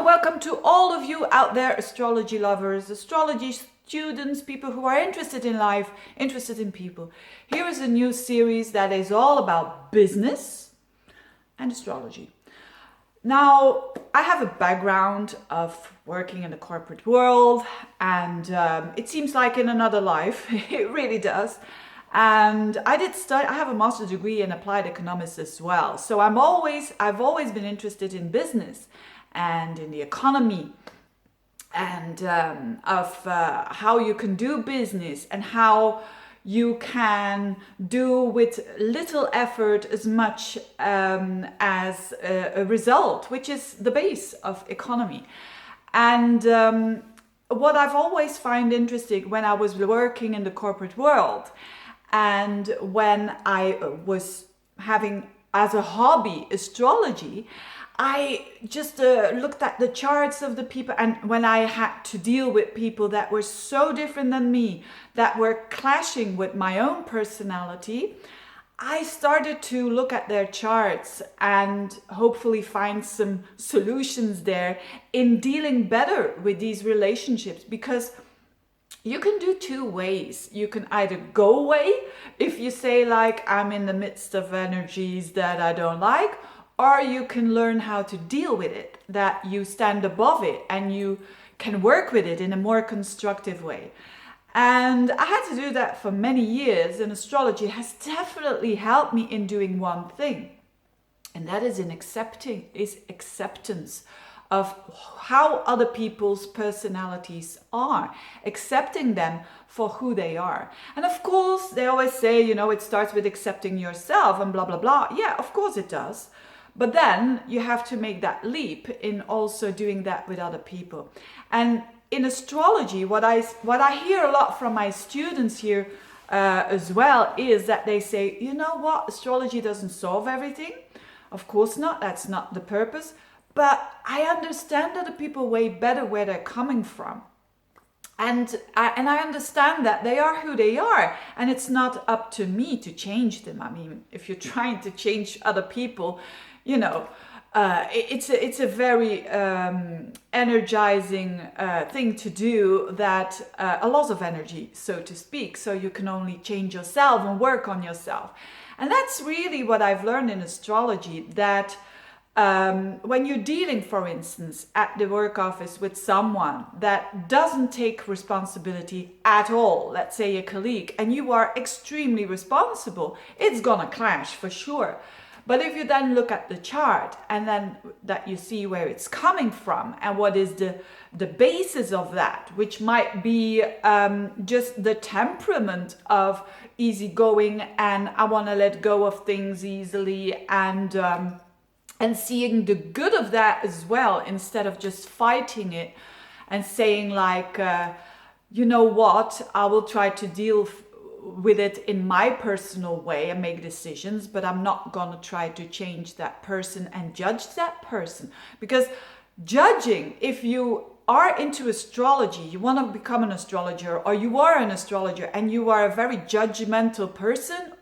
and welcome to all of you out there, astrology lovers, astrology students, people who are interested in life, interested in people. Here is a new series that is all about business and astrology. Now, I have a background of working in the corporate world, and it seems like in another life, it really does. And I have a master's degree in applied economics as well. So I've always been interested in business and in the economy and of how you can do business and how you can do with little effort as much as a result, which is the base of economy. And what I've always found interesting when I was working in the corporate world and when I was having as a hobby astrology, I just looked at the charts of the people, and when I had to deal with people that were so different than me, that were clashing with my own personality, I started to look at their charts and hopefully find some solutions there in dealing better with these relationships, because you can do two ways. You can either go away if you say like, I'm in the midst of energies that I don't like, or you can learn how to deal with it, that you stand above it and you can work with it in a more constructive way. And I had to do that for many years, and astrology has definitely helped me in doing one thing, and that is in acceptance of how other people's personalities are, accepting them for who they are. And of course, they always say, it starts with accepting yourself and blah, blah, blah. Yeah, of course it does. But then you have to make that leap in also doing that with other people. And in astrology, what I hear a lot from my students here as well is that they say, you know what, astrology doesn't solve everything. Of course not, that's not the purpose. But I understand other people way better where they're coming from. And I understand that they are who they are, and it's not up to me to change them. I mean, if you're trying to change other people, it's a very energizing thing to do, that a lot of energy, so to speak. So you can only change yourself and work on yourself. And that's really what I've learned in astrology, that when you're dealing, for instance, at the work office with someone that doesn't take responsibility at all, let's say a colleague, and you are extremely responsible, it's gonna clash for sure. But if you then look at the chart and then that you see where it's coming from and what is the basis of that, which might be just the temperament of easygoing and I want to let go of things easily, and seeing the good of that as well, instead of just fighting it and saying like, you know what, I will try to deal with it in my personal way and make decisions, but I'm not going to try to change that person and judge that person. Because judging, if you are into astrology, you want to become an astrologer, or you are an astrologer and you are a very judgmental person,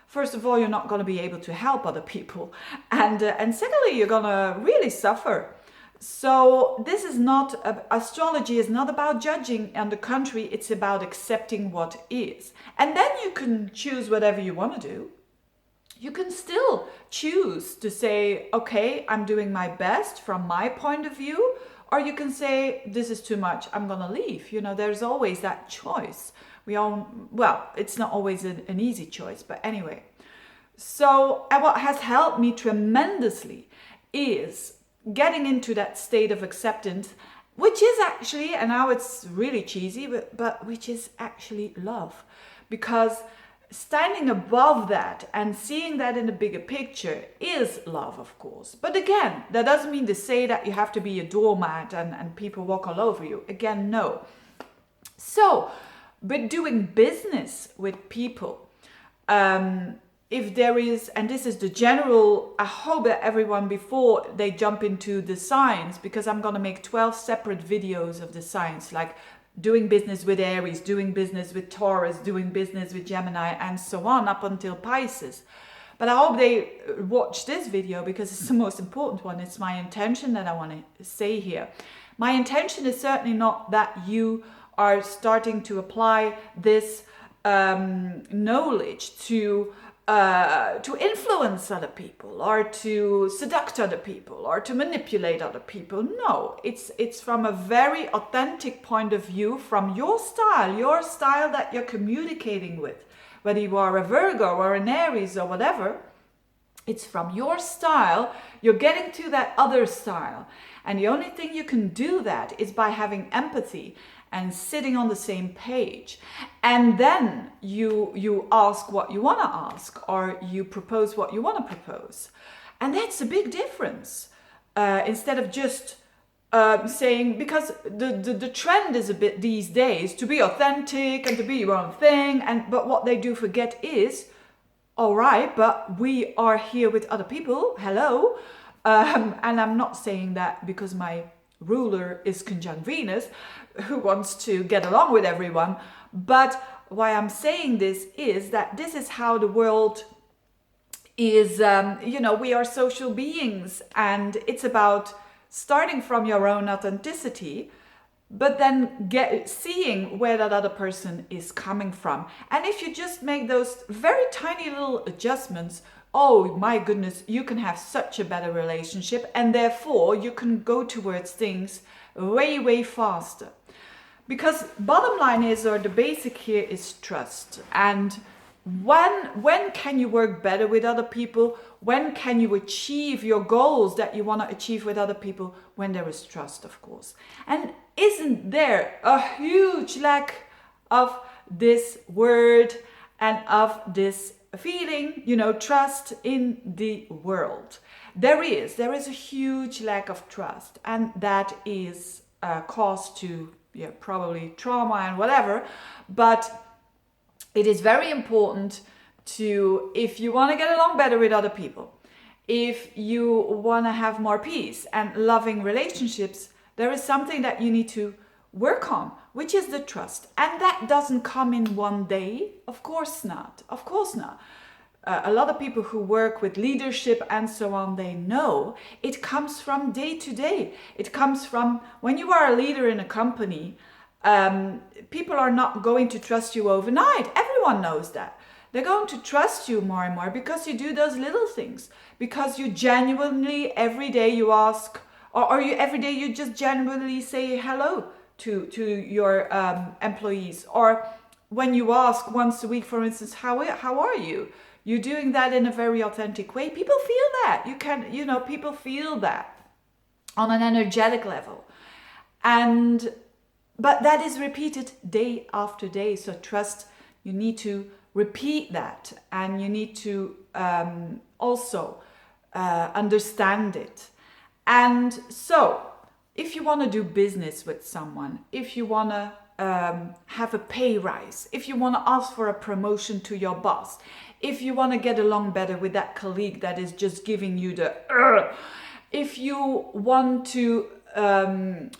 first of all, you're not going to be able to help other people. And secondly, you're going to really suffer. So astrology is not about judging. On the contrary, it's about accepting what is. And then you can choose whatever you want to do. You can still choose to say, okay, I'm doing my best from my point of view. Or you can say, this is too much, I'm going to leave. There's always that choice. It's not always an easy choice, but anyway. So, and what has helped me tremendously is getting into that state of acceptance, which is actually, and now it's really cheesy, but which is actually love. Because standing above that and seeing that in the bigger picture is love, of course. But again, that doesn't mean to say that you have to be a doormat and people walk all over you. Again, no. So, but doing business with people, if there is, and this is the general, I hope that everyone, before they jump into the signs, because I'm going to make 12 separate videos of the signs, like doing business with Aries, doing business with Taurus, doing business with Gemini, and so on, up until Pisces. But But I hope they watch this video because it's the most important one. It's my intention that I want to say here. My intention is certainly not that you are starting to apply this knowledge to influence other people or to seduce other people or to manipulate other people. No, it's from a very authentic point of view, from your style that you're communicating with, whether you are a Virgo or an Aries or whatever. It's from your style, you're getting to that other style. And the only thing you can do that is by having empathy and sitting on the same page. And then you ask what you want to ask, or you propose what you want to propose. And that's a big difference. Instead of just saying, because the trend is a bit these days to be authentic and to be your own thing. But what they do forget is, all right, but we are here with other people. Hello. And I'm not saying that because my ruler is conjunct Venus, who wants to get along with everyone. But why I'm saying this is that this is how the world is. We are social beings, and it's about starting from your own authenticity, but then seeing where that other person is coming from. And if you just make those very tiny little adjustments, oh my goodness, you can have such a better relationship, and therefore you can go towards things way, way faster. Because bottom line is, or the basic here is trust. And when can you work better with other people? When can you achieve your goals that you want to achieve with other people? When there is trust, of course. And isn't there a huge lack of this word and of this feeling, trust in the world? There is a huge lack of trust, and that is caused to probably trauma and whatever. But it is very important to, if you want to get along better with other people, if you want to have more peace and loving relationships, there is something that you need to work on, which is the trust. And that doesn't come in one day. Of course not. Of course not. A lot of people who work with leadership and so on, they know it comes from day to day. It comes from when you are a leader in a company. People are not going to trust you overnight. Everyone knows that. They're going to trust you more and more because you do those little things. Because you genuinely, every day you ask, or you every day you just genuinely say hello to your employees. Or when you ask once a week, for instance, how are you? You're doing that in a very authentic way. People feel that. People feel that on an energetic level. But that is repeated day after day. So trust, you need to repeat that, and you need to also understand it. And so if you want to do business with someone, if you want to have a pay rise, if you want to ask for a promotion to your boss, if you want to get along better with that colleague that is just giving you the if you want to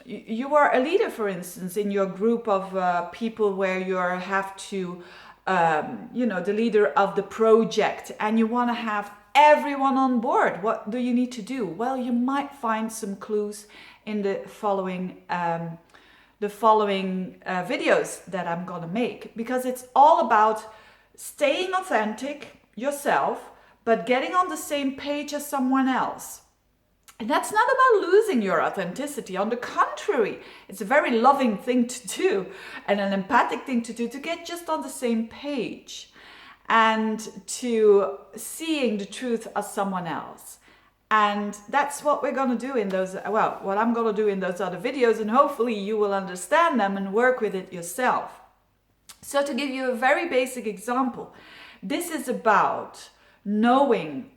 you are a leader, for instance, in your group of people where you have to the leader of the project, and you want to have everyone on board, what do you need to do? Well, you might find some clues in the following videos that I'm gonna make, because it's all about staying authentic yourself, but getting on the same page as someone else. And that's not about losing your authenticity. On the contrary, it's a very loving thing to do and an empathic thing to do, to get just on the same page and to seeing the truth as someone else. And that's what we're going to do in those, what I'm going to do in those other videos, and hopefully you will understand them and work with it yourself. So to give you a very basic example, this is about knowing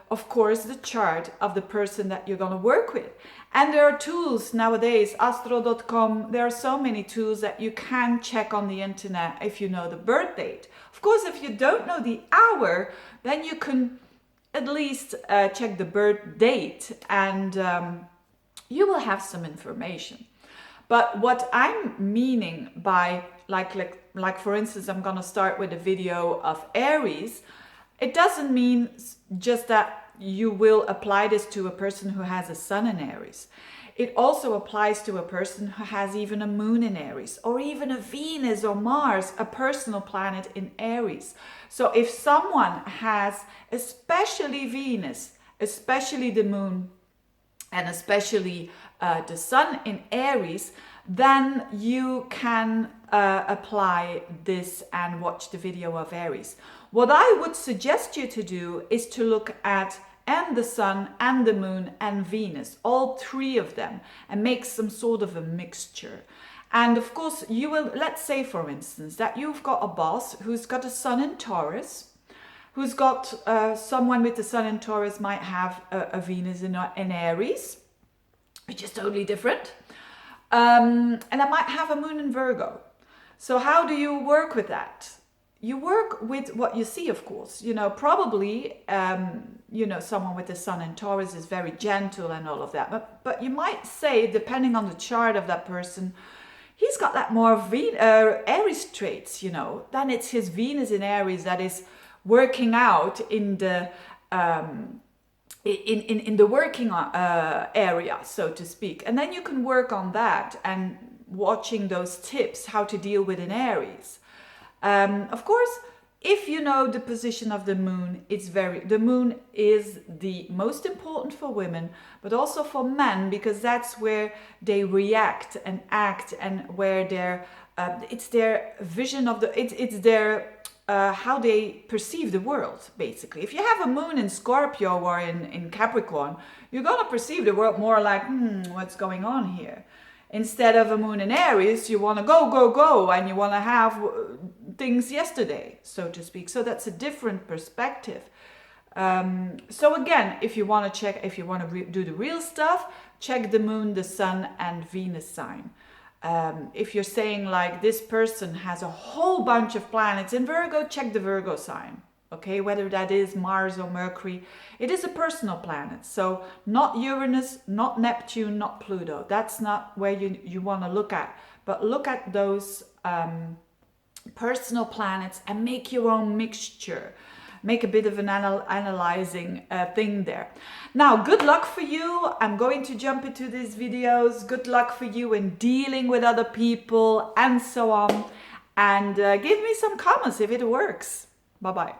of course, the chart of the person that you're going to work with. And there are tools nowadays, astro.com, there are so many tools that you can check on the internet if you know the birth date. Of course, if you don't know the hour, then you can at least check the birth date, and you will have some information. But what I'm meaning by, like for instance, I'm going to start with a video of Aries. It doesn't mean just that you will apply this to a person who has a sun in Aries. It also applies to a person who has even a moon in Aries, or even a Venus or Mars, a personal planet in Aries. So if someone has especially Venus, especially the moon, and especially the sun in Aries, then you can apply this and watch the video of Aries. What I would suggest you to do is to look at and the sun and the moon and Venus, all three of them, and make some sort of a mixture. And of course, you will, let's say for instance, that you've got a boss who's got a sun in Taurus, who's got someone with the sun in Taurus might have a Venus in Aries, which is totally different. And I might have a moon in Virgo. So how do you work with that? You work with what you see, of course. You know, probably, someone with the sun in Taurus is very gentle and all of that. But you might say, depending on the chart of that person, he's got that more Aries traits, Then it's his Venus in Aries that is working out in the in the working area, so to speak. And then you can work on that and watching those tips, how to deal with an Aries. Of course, if you know the position of the moon, the moon is the most important for women, but also for men, because that's where they react and act, and where it's their vision of it's their how they perceive the world, basically. If you have a moon in Scorpio or in Capricorn, you're gonna perceive the world more like, what's going on here? Instead of a moon in Aries, you want to go, go, go, and you want to have things yesterday, so to speak. So that's a different perspective. So again, if you want to do the real stuff, check the moon, the sun, and Venus sign. If you're saying like this person has a whole bunch of planets in Virgo, check the Virgo sign. Okay, whether that is Mars or Mercury, it is a personal planet. So not Uranus, not Neptune, not Pluto. That's not where you want to look at. But look at those personal planets and make your own mixture. Make a bit of an analyzing thing there. Now, good luck for you. I'm going to jump into these videos. Good luck for you in dealing with other people and so on. And give me some comments if it works. Bye-bye.